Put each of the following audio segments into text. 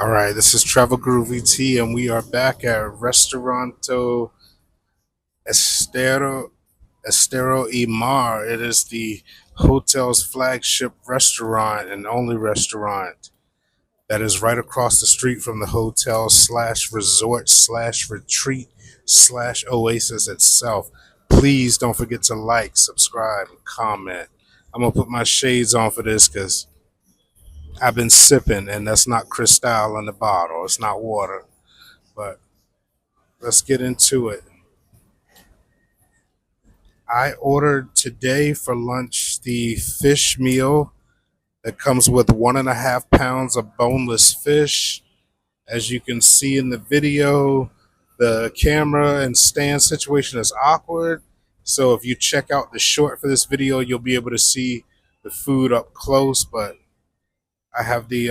All right, this is TravelGuruVT, and we are back at Restauranto Estero Y Mar. It is the hotel's flagship restaurant and only restaurant that is right across the street from the hotel slash resort slash retreat slash oasis itself. Please don't forget to like, subscribe, and comment. I'm gonna put my shades on for this because I've been sipping, and that's not Cristal in the bottle. It's not water. But let's get into it. I ordered today for lunch the fish meal that comes with 1.5 pounds of boneless fish. As you can see in the video, the camera and stand situation is awkward. So if you check out the short for this video, you'll be able to see the food up close. But I have the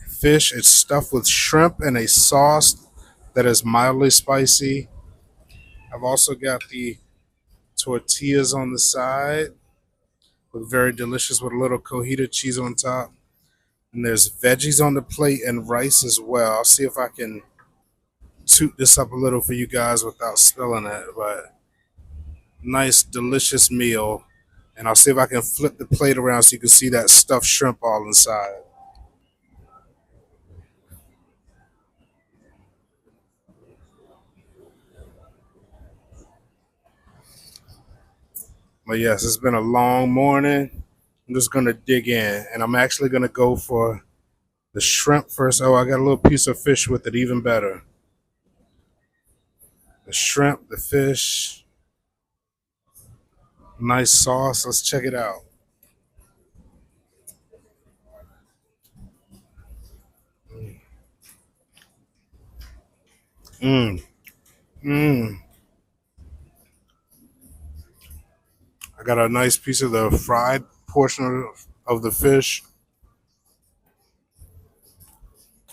fish. It's stuffed with shrimp and a sauce that is mildly spicy. I've also got the tortillas on the side, look very delicious with a little cojita cheese on top. And there's veggies on the plate and rice as well. I'll see if I can toot this up a little for you guys without spilling it. But nice, delicious meal. And I'll see if I can flip the plate around so you can see that stuffed shrimp all inside. But yes, it's been a long morning. I'm just gonna dig in, and I'm actually gonna go for the shrimp first. Oh, I got a little piece of fish with it, even better. The shrimp, the fish, nice sauce. Let's check it out. Mmm, mmm. I got a nice piece of the fried portion of the fish.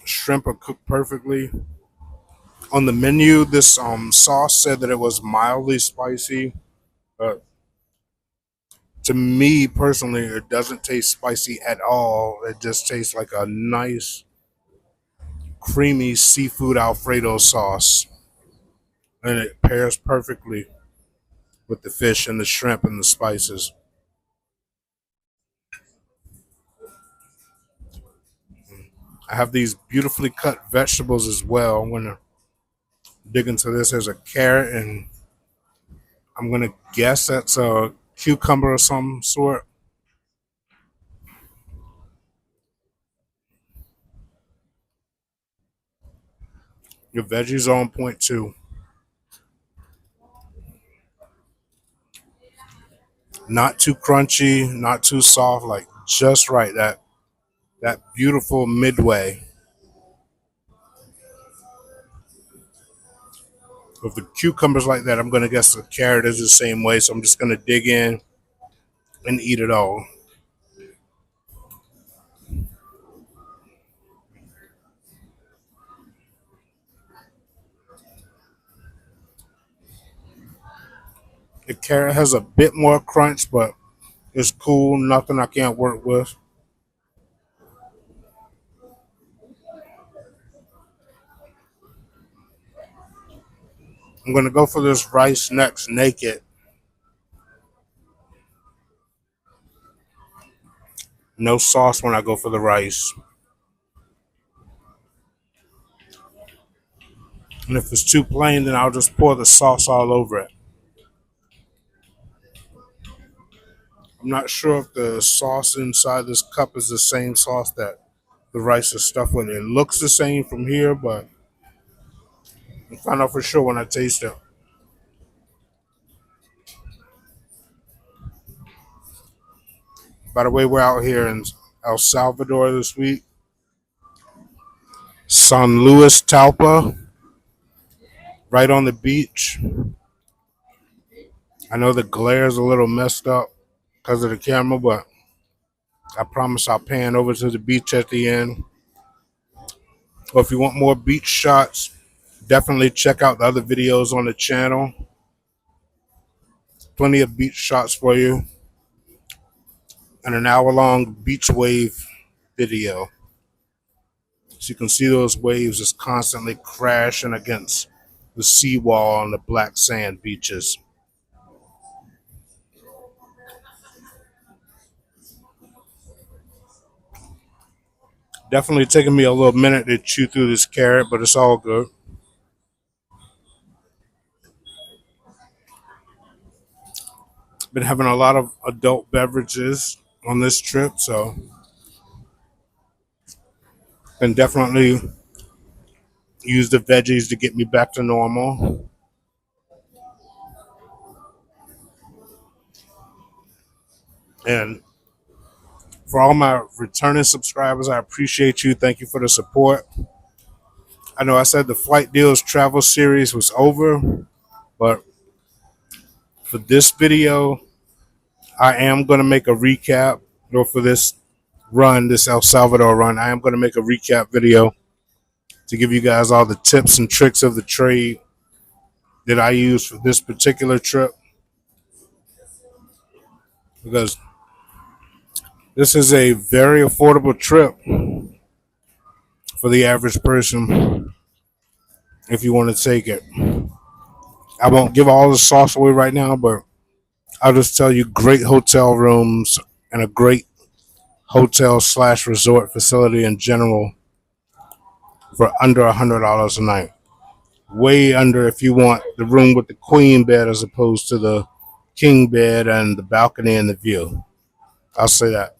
Shrimp are cooked perfectly. On the menu, this sauce said that it was mildly spicy, but to me personally, it doesn't taste spicy at all. It just tastes like a nice, creamy seafood Alfredo sauce, and it pairs perfectly with the fish and the shrimp and the spices. I have these beautifully cut vegetables as well. I'm gonna dig into this. There's a carrot, and I'm gonna guess that's a cucumber of some sort. Your veggies are on point too. Not too crunchy, not too soft, like just right. That beautiful midway. With the cucumbers like that, I'm gonna guess the carrot is the same way. So I'm just gonna dig in and eat it all. The carrot has a bit more crunch, but it's cool. Nothing I can't work with. I'm gonna go for this rice next, naked. No sauce when I go for the rice. And if it's too plain, then I'll just pour the sauce all over it. I'm not sure if the sauce inside this cup is the same sauce that the rice is stuffed with. It looks the same from here, but I'll find out for sure when I taste it. By the way, we're out here in El Salvador this week. San Luis Talpa, right on the beach. I know the glare is a little messed up because of the camera, but I promise I'll pan over to the beach at the end. Or if you want more beach shots, definitely check out the other videos on the channel. Plenty of beach shots for you, and an hour-long beach wave video. So you can see those waves just constantly crashing against the seawall on the black sand beaches. Definitely taking me a little minute to chew through this carrot, but it's all good. Been having a lot of adult beverages on this trip, so can definitely use the veggies to get me back to normal. And for all my returning subscribers, I appreciate you. Thank you for the support. I know I said the Flight Deals travel series was over, but for this video, I am going to make a recap, or for this run, this El Salvador run, I am going to make a recap video to give you guys all the tips and tricks of the trade that I use for this particular trip, because this is a very affordable trip for the average person if you want to take it. I won't give all the sauce away right now, but I'll just tell you great hotel rooms and a great hotel slash resort facility in general for under $100 a night. Way under if you want the room with the queen bed as opposed to the king bed and the balcony and the view. I'll say that.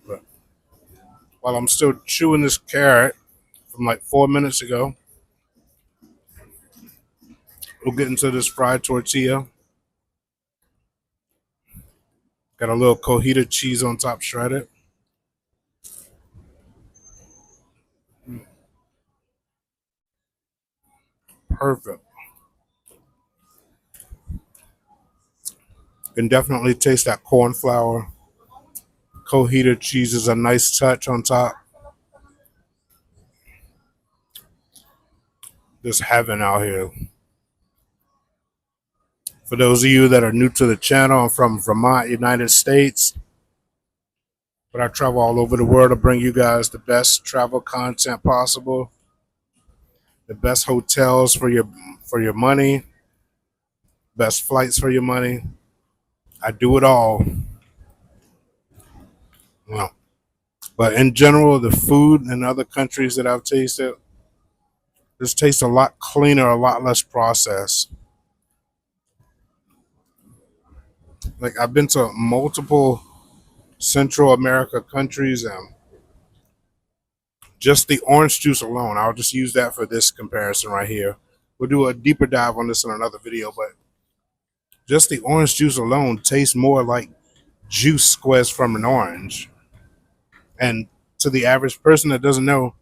But while I'm still chewing this carrot from like 4 minutes ago, we'll get into this fried tortilla. Got a little cojita cheese on top shredded. Perfect. Can definitely taste that corn flour. Cojita cheese is a nice touch on top. Just heaven out here. For those of you that are new to the channel, I'm from Vermont, United States, but I travel all over the world to bring you guys the best travel content possible, the best hotels for your money, best flights for your money. I do it all. Well, but in general, the food in other countries that I've tasted just tastes a lot cleaner, a lot less processed. Like I've been to multiple Central America countries, and just the orange juice alone, I'll just use that for this comparison right here. We'll do a deeper dive on this in another video, but just the orange juice alone tastes more like juice squeezed from an orange. And to the average person that doesn't know,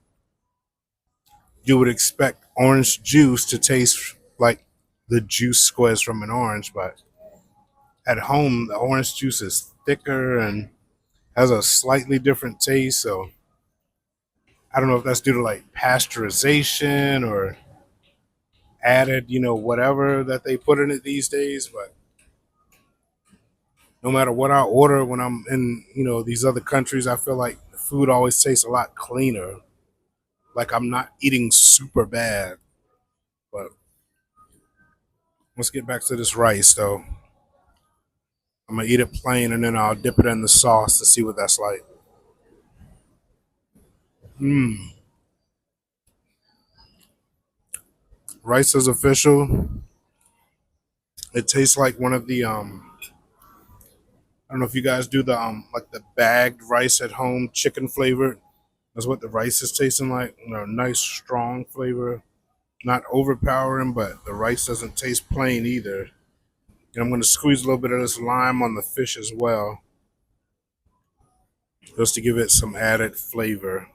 you would expect orange juice to taste like the juice squeezed from an orange, but at home, the orange juice is thicker and has a slightly different taste. So I don't know if that's due to like pasteurization or added, whatever that they put in it these days. But no matter what I order when I'm in, these other countries, I feel like the food always tastes a lot cleaner. Like I'm not eating super bad. But let's get back to this rice though. I'm gonna eat it plain and then I'll dip it in the sauce to see what that's like. Mmm. Rice is official. It tastes like one of the I don't know if you guys do the like the bagged rice at home, chicken flavored. That's what the rice is tasting like. Nice strong flavor, not overpowering, but the rice doesn't taste plain either. And I'm going to squeeze a little bit of this lime on the fish as well, just to give it some added flavor.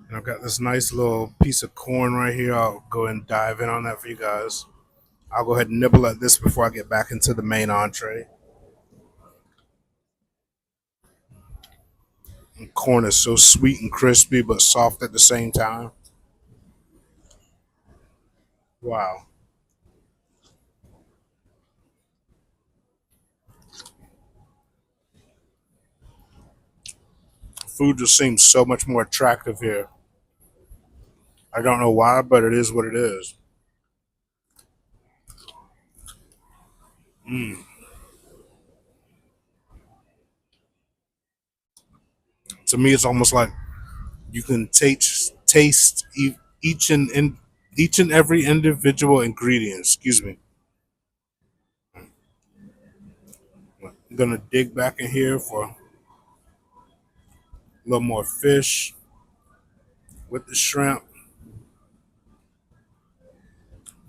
And I've got this nice little piece of corn right here. I'll go ahead and dive in on that for you guys. I'll go ahead and nibble at this before I get back into the main entree. And corn is so sweet and crispy, but soft at the same time. Wow. food just seems so much more attractive here. I don't know why, but it is what it is. To me, it's almost like you can taste each each and every individual ingredient. Excuse me. I'm gonna dig back in here for a little more fish with the shrimp.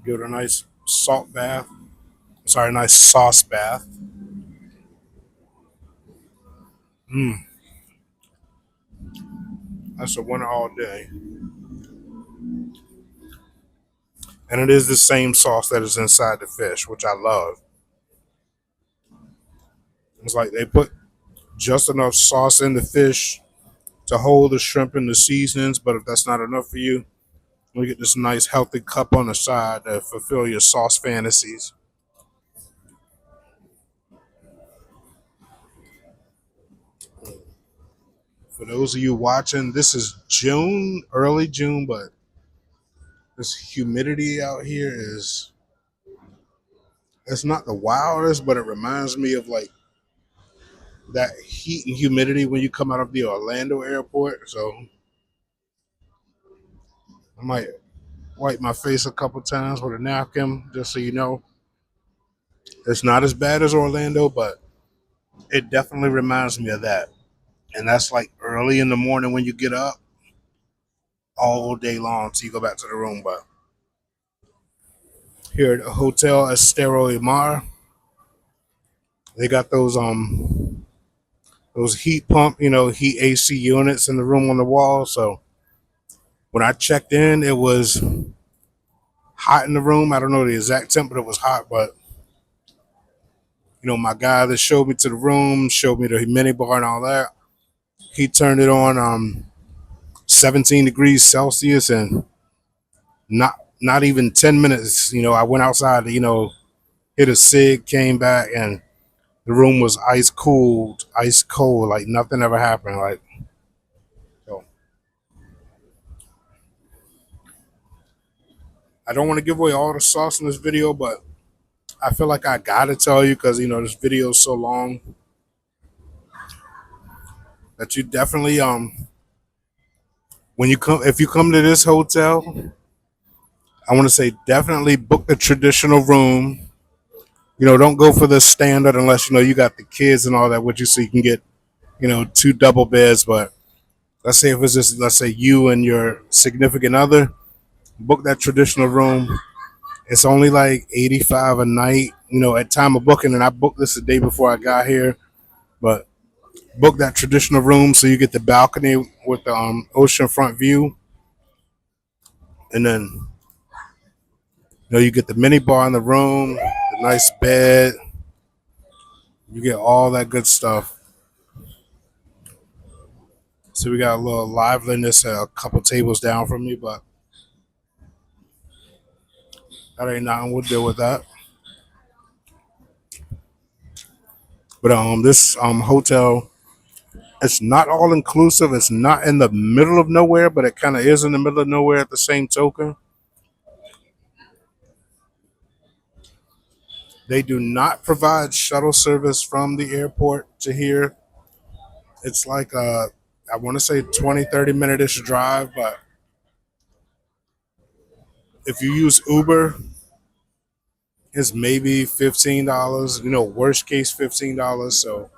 Give it a nice salt bath. Sorry, a nice sauce bath. That's a winner all day. And it is the same sauce that is inside the fish, which I love. It's like they put just enough sauce in the fish to hold the shrimp and the seasonings, but if that's not enough for you, we get this nice healthy cup on the side to fulfill your sauce fantasies. For those of you watching, this is June, early June, but this humidity out here is it's not the wildest, but it reminds me of like that heat and humidity when you come out of the Orlando airport. So I might wipe my face a couple times with a napkin just so you know. It's not as bad as Orlando, but it definitely reminds me of that. And that's like early in the morning when you get up all day long till you go back to the room. But here at the Hotel Estero Y Mar, they got those heat pump, heat AC units in the room on the wall. So when I checked in, it was hot in the room. I don't know the exact temp, but it was hot. But my guy that showed me to the room, showed me the mini bar and all that. He turned it on 17 degrees Celsius and not even 10 minutes. I went outside to, hit a cig, came back, and the room was ice cold, like nothing ever happened. Like, so I don't want to give away all the sauce in this video, but I feel like I gotta tell you because this video is so long that you definitely when you come if you come to this hotel, I want to say definitely book the traditional room. Don't go for the standard unless you got the kids and all that, which you so you can get two double beds. But let's say if it's just let's say you and your significant other, book that traditional room. It's only like 85 a night, at time of booking, and I booked this the day before I got here. But book that traditional room so you get the balcony with the ocean front view, and then you get the mini bar in the room, the nice bed, you get all that good stuff. So we got a little liveliness a couple tables down from me, but that ain't nothing. We'll deal with that. But this hotel, it's not all inclusive. It's not in the middle of nowhere, but it kind of is in the middle of nowhere at the same token. They do not provide shuttle service from the airport to here. It's like I want to say 20-30 minute-ish drive, but if you use Uber, it's maybe $15. Worst case $15. So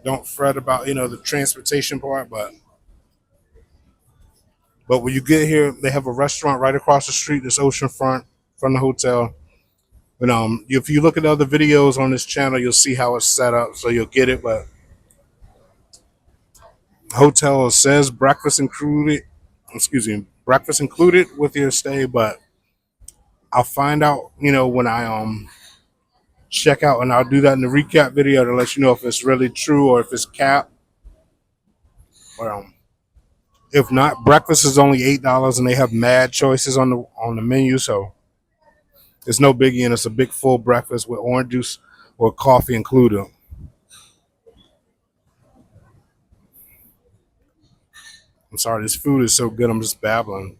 don't fret about the transportation part, but when you get here, they have a restaurant right across the street, this oceanfront from the hotel. And if you look at other videos on this channel, you'll see how it's set up, so you'll get it. But hotel says breakfast included. Excuse me, breakfast included with your stay, but I'll find out. When I check out, and I'll do that in the recap video to let you know if it's really true or if it's capped. Or if not, breakfast is only $8, and they have mad choices on the menu, so it's no biggie, and it's a big full breakfast with orange juice or coffee included. I'm sorry, this food is so good. I'm just babbling.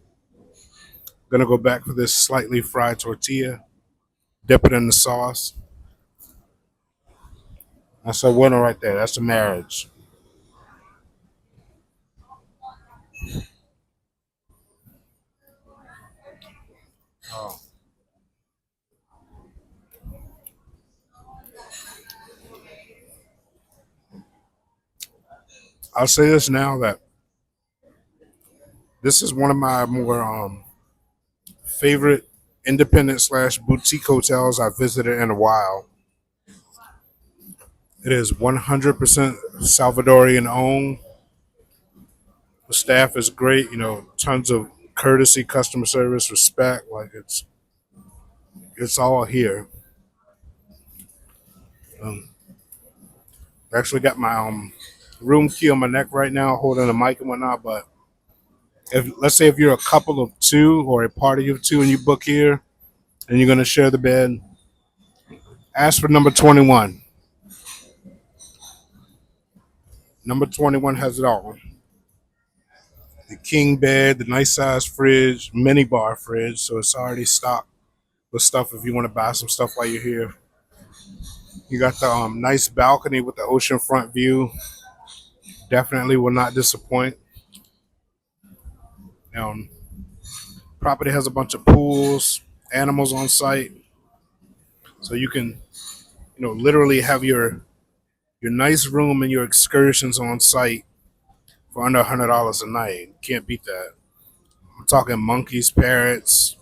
Gonna go back for this slightly fried tortilla, dip it in the sauce. That's a winner right there. That's a marriage. Oh. I'll say this now that this is one of my more favorite independent slash boutique hotels I've visited in a while. It is 100% Salvadorian owned. The staff is great. Tons of courtesy, customer service, respect. Like it's all here. Um, I actually got my room key on my neck right now, holding a mic and whatnot. But if let's say if you're a couple of two or a party of two and you book here and you're gonna share the bed, ask for number 21. Number 21 has it all. The king bed, the nice size fridge, mini bar fridge, so it's already stocked with stuff if you want to buy some stuff while you're here. You got the nice balcony with the ocean front view. Definitely will not disappoint. Um, Property has a bunch of pools, animals on site, so you can, literally have your nice room and your excursions on site for under $100 a night. Can't beat that. I'm talking monkeys, parrots,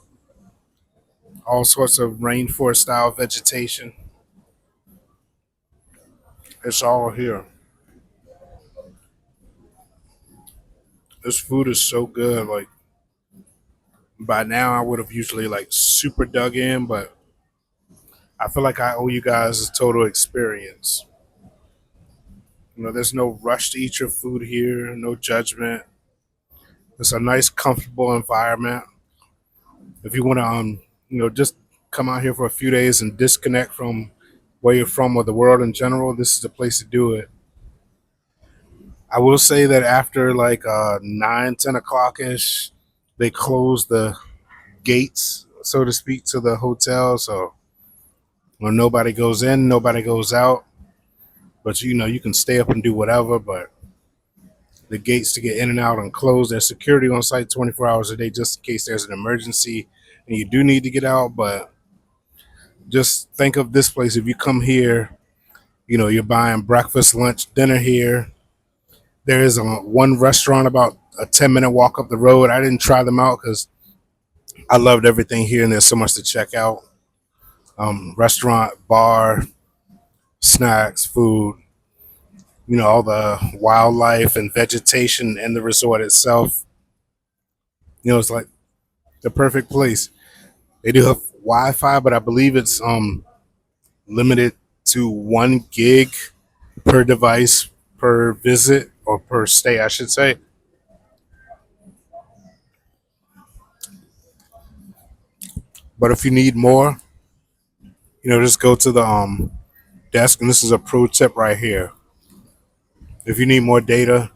all sorts of rainforest style vegetation. It's all here. This food is so good. Like by now, I would have usually like super dug in, but I feel like I owe you guys a total experience. There's no rush to eat your food here, no judgment. It's a nice, comfortable environment. If you want to, just come out here for a few days and disconnect from where you're from or the world in general, this is the place to do it. I will say that after like 9, 10 o'clock ish, they close the gates, so to speak, to the hotel. So when nobody goes in, nobody goes out. But you can stay up and do whatever. But the gates to get in and out and closed. There's security on site 24 hours a day just in case there's an emergency and you do need to get out. But just think of this place. If you come here, you're buying breakfast, lunch, dinner here. There is one restaurant about a 10-minute walk up the road. I didn't try them out because I loved everything here and there's so much to check out. Restaurant, bar, snacks, food, all the wildlife and vegetation in the resort itself. It's like the perfect place. They do have Wi-Fi, but I believe it's limited to 1 gig per device per visit or per stay, I should say. But if you need more, just go to the desk, and this is a pro tip right here. If you need more data,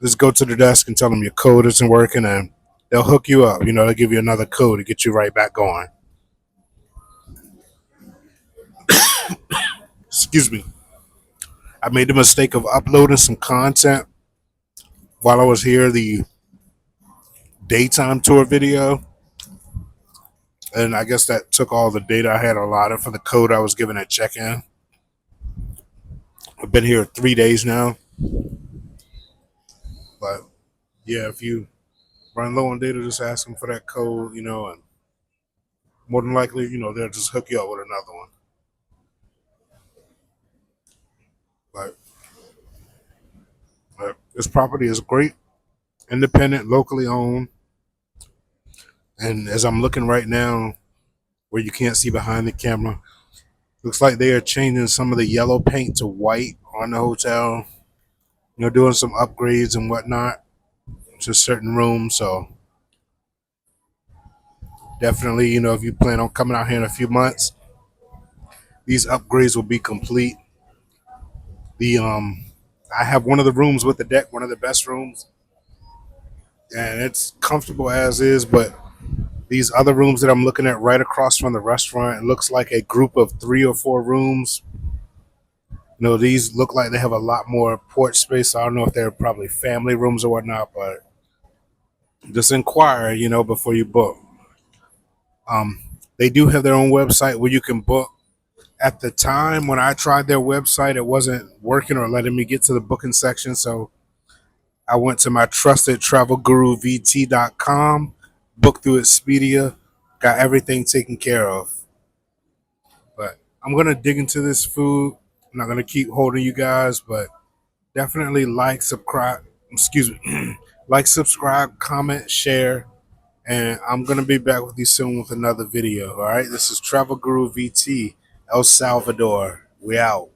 just go to the desk and tell them your code isn't working, and they'll hook you up. They'll give you another code to get you right back going. Excuse me. I made the mistake of uploading some content while I was here, the daytime tour video, and I guess that took all the data I had allotted for the code I was given at check-in. I've been here 3 days now, but yeah, if you run low on data, just ask them for that code, and more than likely, they'll just hook you up with another one. But, this property is great, independent, locally owned, and as I'm looking right now, where you can't see behind the camera, looks like they are changing some of the yellow paint to white on the hotel. Doing some upgrades and whatnot to certain rooms. So definitely, if you plan on coming out here in a few months, these upgrades will be complete. The I have one of the rooms with the deck, one of the best rooms. and it's comfortable as is. But these other rooms that I'm looking at right across from the restaurant, it looks like a group of 3 or 4 rooms. You know, these look like they have a lot more porch space. I don't know if they're probably family rooms or whatnot, but just inquire, you know, before you book. Um, they do have their own website where you can book. At the time when I tried their website, it wasn't working or letting me get to the booking section. So I went to my trusted TravelGuruVT.com, booked through Expedia, got everything taken care of. But I'm going to dig into this food. I'm not going to keep holding you guys, but definitely like, subscribe, excuse me, like, subscribe, comment, share, and I'm going to be back with you soon with another video. All right, this is Travel Guru VT, El Salvador. We out.